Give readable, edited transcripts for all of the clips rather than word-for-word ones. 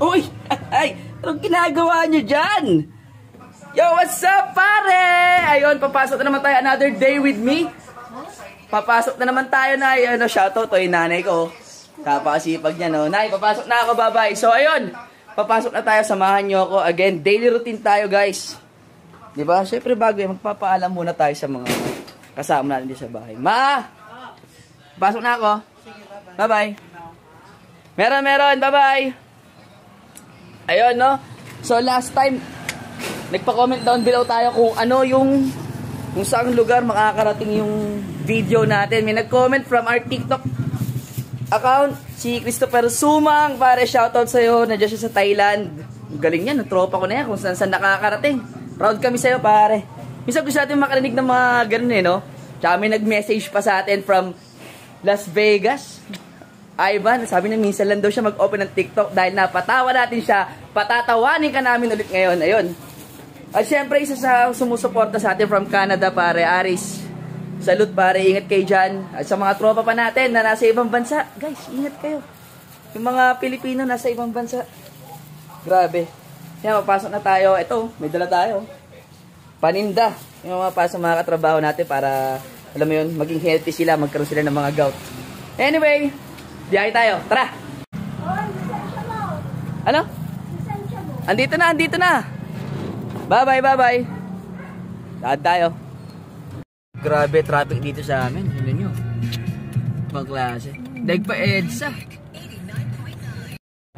Uy! Ay! Anong ginagawa nyo dyan? Yo, what's up, pare? Ayun, papasok na naman tayo another day with me. Papasok na naman tayo na, shoutout to yung nanay ko. Kapakasipag niya, no? Nay, papasok na ako, bye-bye. So, ayun, papasok na tayo, samahan nyo ako. Again, daily routine tayo, guys. Diba? Siyempre, bago yan, magpapaalam muna tayo sa mga kasama natin dito sa bahay. Ma! Papasok na ako. Bye-bye. Meron, bye-bye. Ayun, no? So, last time, nagpa-comment down below tayo kung ano yung, kung saang lugar makakarating yung video natin. May nag-comment from our TikTok account, si Christopher Sumang. Pare, shoutout sa'yo. Nandiyan siya sa Thailand. Galing yan, tropa ko na yan kung saan nakakarating. Proud kami sa'yo, pare. Minsan gusto natin makarinig ng mga ganun no? Tsaka may nag-message pa sa atin from Las Vegas. Ivan, sabi niya minsan lang daw siya mag-open ng TikTok dahil napatawa natin siya. Patatawanin ka namin ulit ngayon. Ayun. At syempre, isa sa sumusuporta sa atin from Canada, pare, Aris. Salute, pare. Ingat kayo dyan. At sa mga tropa pa natin na nasa ibang bansa, guys, ingat kayo. Yung mga Pilipino nasa ibang bansa. Grabe. Yan, mapasok na tayo. Ito, may dala tayo. Paninda. Yung mapasok mga katrabaho natin para, alam mo yun, maging healthy sila, magkaroon sila ng mga gout. Anyway, biyahe tayo. Tara! Ano? Andito na. Bye-bye. Lahat tayo. Grabe, traffic dito sa amin. Ano nyo? Ibang klase. Daig pa EDSA.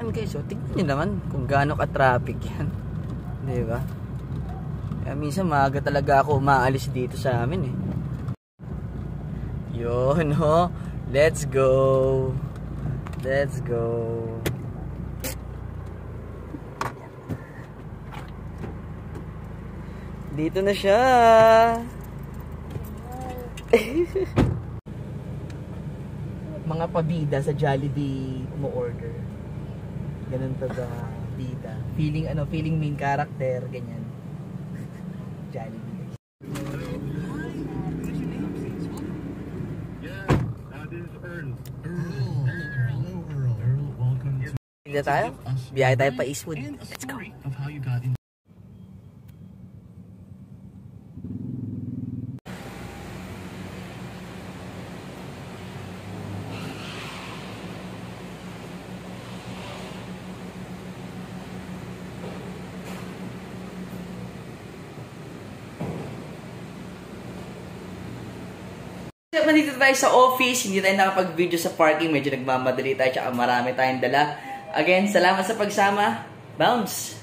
Ano guys, so, tignan nyo naman kung gaano ka-traffic yan. Diba? Kaya minsan maaga talaga ako umaalis dito sa amin eh. Yun, ho. Let's go. Dito na siya. Mga pabida sa Jollibee umu-order. Ganun to ba, bida. Feeling main character, ganyan. Jollibee. Dito tayo. Biyahe tayo pa Eastwood. Let's go. Nandito tayo sa office, hindi tayo nakapag-video sa parking, medyo nagmamadali tayo, tsaka marami tayong dala. Again, salamat sa pagsama. Bounce!